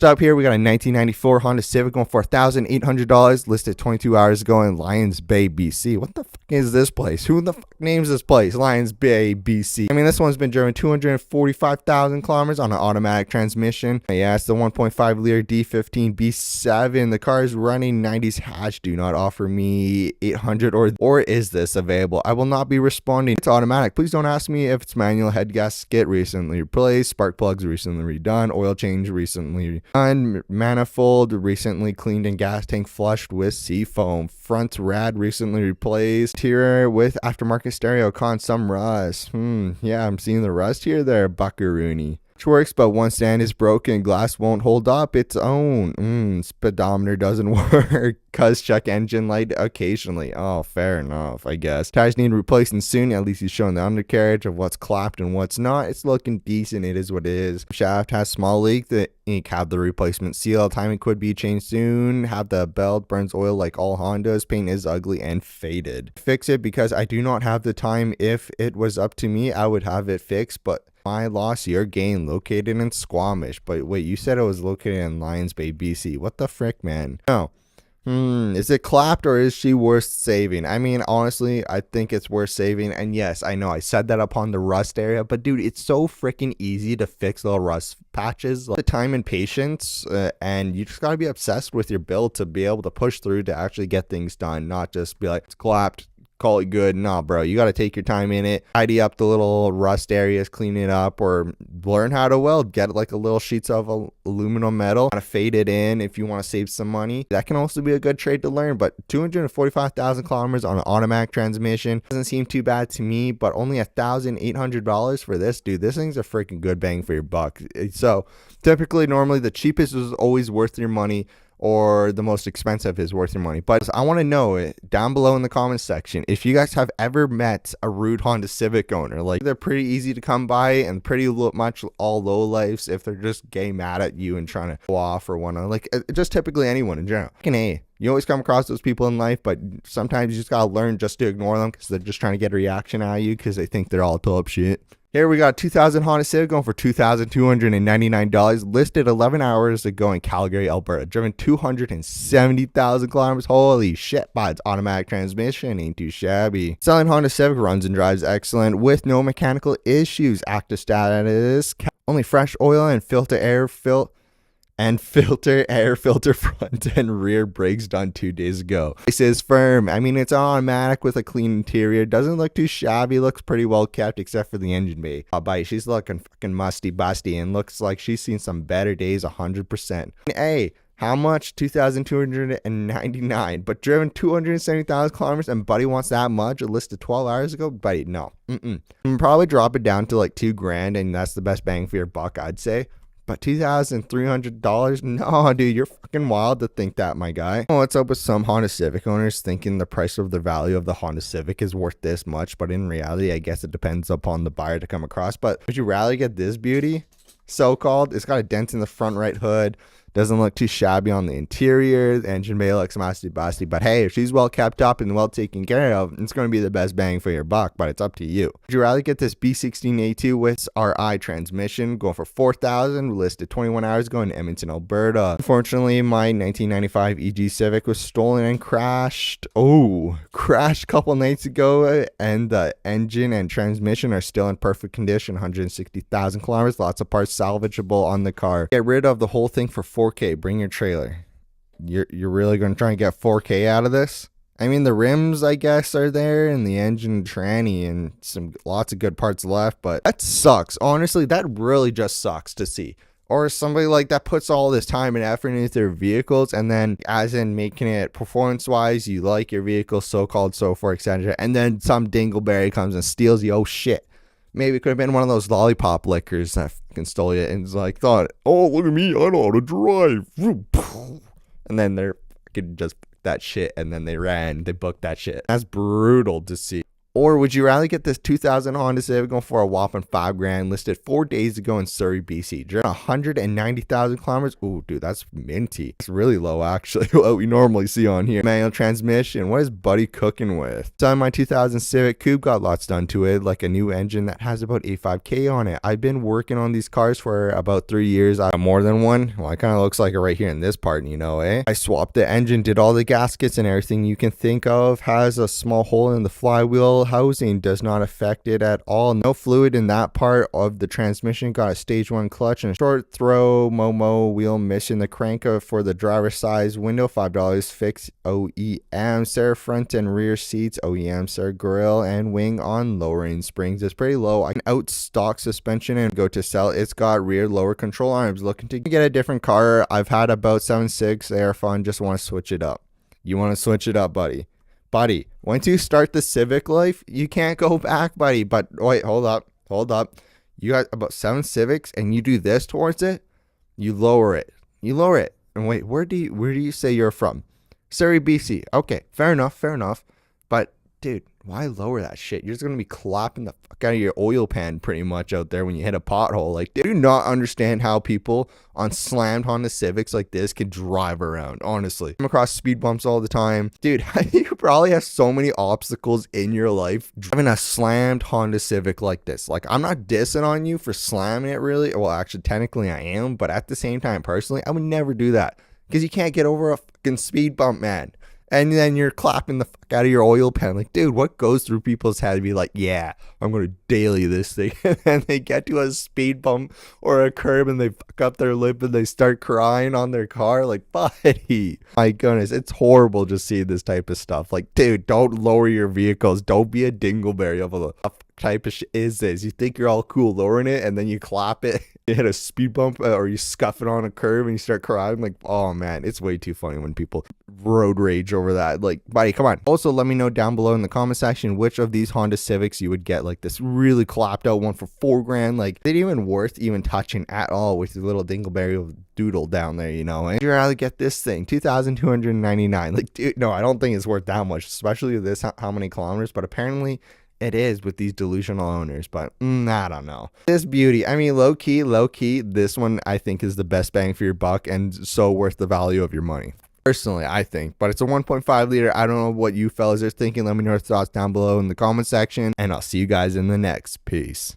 First up here, we got a 1994 Honda Civic going for $1,800, listed 22 hours ago in Lions Bay, BC. What the fuck is this place? Who the fuck names this place? Lions Bay, BC. I mean, this one's been driven 245,000 kilometers on an automatic transmission. Yeah, it's the 1.5 liter D15 B7. The car is running 90s hatch. Do not offer me 800 or is this available? I will not be responding. It's automatic. Please don't ask me if it's manual. Head gasket recently replaced. Spark plugs recently redone. Oil change recently done. Manifold recently cleaned and gas tank flushed with seafoam. Front rad recently replaced. Interior with aftermarket stereo con some rust. Yeah, I'm seeing the rust here there, buckaroony. Which works, but one stand is broken. Glass won't hold up its own. Speedometer doesn't work. Cuz check engine light occasionally. Oh, fair enough, I guess. Tires need replacing soon. At least he's showing the undercarriage of what's clapped and what's not. It's looking decent. It is what it is. Shaft has small leak. The ink have the replacement seal. Timing could be changed soon. Have the belt. Burns oil like all Hondas. Paint is ugly and faded. Fix it because I do not have the time. If it was up to me, I would have it fixed, but my loss, your gain. Located in Squamish. But wait, you said it was located in Lions Bay, BC. What the frick, man? No. Is it clapped or is she worth saving? I mean, honestly, I think it's worth saving. And yes, I know I said that upon the rust area, but dude, it's so freaking easy to fix little rust patches. Like, the time and patience, and you just gotta be obsessed with your build to be able to push through to actually get things done, not just be like, it's clapped, call it good. Nah, bro, you got to take your time in it, tidy up the little rust areas, clean it up, or learn how to weld. Get like a little sheets of aluminum metal, kind of fade it in if you want to save some money. That can also be a good trade to learn. But 245,000 kilometers on an automatic transmission doesn't seem too bad to me, but only $1,800 for this, dude. This thing's a freaking good bang for your buck. So typically, normally the cheapest is always worth your money, or the most expensive is worth your money. But I want to know it down below in the comments section if you guys have ever met a rude Honda Civic owner. Like, they're pretty easy to come by and pretty much all low lifes if they're just gay mad at you and trying to go off or whatnot. Like, just typically anyone in general. You always come across those people in life, but sometimes you just gotta learn just to ignore them because they're just trying to get a reaction out of you because they think they're all top shit. Here we got 2000 Honda Civic going for $2,299, listed 11 hours ago in Calgary, Alberta. Driven 270,000 kilometers. Holy shit, but its automatic transmission ain't too shabby. Selling Honda Civic runs and drives excellent with no mechanical issues. Active status, only fresh oil and filter air filter front and rear brakes done 2 days ago. This is firm. I mean, it's automatic with a clean interior. Doesn't look too shabby. Looks pretty well kept except for the engine bay. But she's looking fucking musty busty and looks like she's seen some better days 100%. Hey, how much? $2,299, but driven 270,000 kilometers, and buddy wants that much. It listed 12 hours ago. Buddy, no. Probably drop it down to like $2,000, and that's the best bang for your buck, I'd say. But $2,300? No, dude, you're fucking wild to think that, my guy. What's up with some Honda Civic owners thinking the price of the value of the Honda Civic is worth this much? But in reality, I guess it depends upon the buyer to come across. But would you rather get this beauty? So-called. It's got a dent in the front right hood. Doesn't look too shabby on the interior. The engine bay looks musty busty. But hey, if she's well kept up and well taken care of, it's going to be the best bang for your buck. But it's up to you. Would you rather get this B16A2 with RI transmission going for $4,000, listed 21 hours ago in Edmonton, Alberta? Unfortunately, my 1995 EG Civic was stolen and crashed. Crashed a couple nights ago, and the engine and transmission are still in perfect condition. 160,000 kilometers. Lots of parts salvageable on the car. Get rid of the whole thing for 4K. Bring your trailer. You're really going to try and get 4K out of this? I mean, the rims, I guess, are there, and the engine tranny, and lots of good parts left, but that sucks. Honestly, that really just sucks to see. Or somebody like that puts all this time and effort into their vehicles, and then as in making it performance wise, you like your vehicle, so-called, so forth, etc., and then some dingleberry comes and steals you. Oh shit. Maybe it could have been one of those lollipop lickers that fucking stole you and like thought, oh, look at me, I know how to drive. And then they're fucking just that shit, and then they booked that shit. That's brutal to see. Or would you rather get this 2000 Honda Civic going for a whopping $5,000, listed 4 days ago in Surrey, BC, driven 190,000 kilometers? Ooh, dude, that's minty. It's really low, actually, what we normally see on here. Manual transmission. What is Buddy cooking with? So in my 2000 Civic Coupe, got lots done to it, like a new engine that has about 85K on it. I've been working on these cars for about 3 years. I have more than one. Well, it kind of looks like it right here in this part, you know, eh? I swapped the engine, did all the gaskets and everything you can think of. Has a small hole in the flywheel housing, does not affect it at all. No fluid in that part of the transmission. Got a stage 1 clutch and short throw Momo wheel missing the crank for the driver size window, $5. Fixed OEM. Sarah front and rear seats OEM. Sarah grill and wing on lowering springs. It's pretty low. I can out stock suspension and go to sell. It's got rear lower control arms. Looking to get a different car. I've had about 7.6. They are fun. Just want to switch it up. You want to switch it up, buddy. Buddy, once you start the Civic life, you can't go back, buddy. But wait, hold up. You got about 7 Civics and you do this towards it, you lower it. And wait, where do you say you're from? Surrey, BC. Okay, fair enough. But dude, why lower that shit? You're just gonna be clapping the fuck out of your oil pan pretty much out there when you hit a pothole. Like, do you not understand how people on slammed Honda Civics like this can drive around? Honestly, I'm across speed bumps all the time, dude. You probably have so many obstacles in your life driving a slammed Honda Civic like this. Like, I'm not dissing on you for slamming it, really. Well, actually, technically I am, but at the same time, personally, I would never do that because you can't get over a fucking speed bump, man. And then you're clapping the fuck out of your oil pan. Like, dude, what goes through people's head to be like, yeah, I'm going to daily this thing. And then they get to a speed bump or a curb and they fuck up their lip and they start crying on their car. Like, buddy, my goodness, it's horrible to see this type of stuff. Like, dude, don't lower your vehicles. Don't be a dingleberry of a type of shit is this. You think you're all cool lowering it and then you clap it. You hit a speed bump or you scuff it on a curb and you start crying. Like, oh man, it's way too funny when people road rage over that. Like, buddy, come on. Also, let me know down below in the comment section which of these Honda Civics you would get. Like this really clapped out one for $4,000. Like, they didn't even worth even touching at all with your little dingleberry doodle down there, you know. And you're out to get this thing, $2,299. Like, dude, no, I don't think it's worth that much, especially with this how many kilometers. But apparently it is with these delusional owners, but I don't know. This beauty, I mean, low key, this one I think is the best bang for your buck and so worth the value of your money. Personally, I think, but it's a 1.5 liter. I don't know what you fellas are thinking. Let me know your thoughts down below in the comment section, and I'll see you guys in the next. Peace.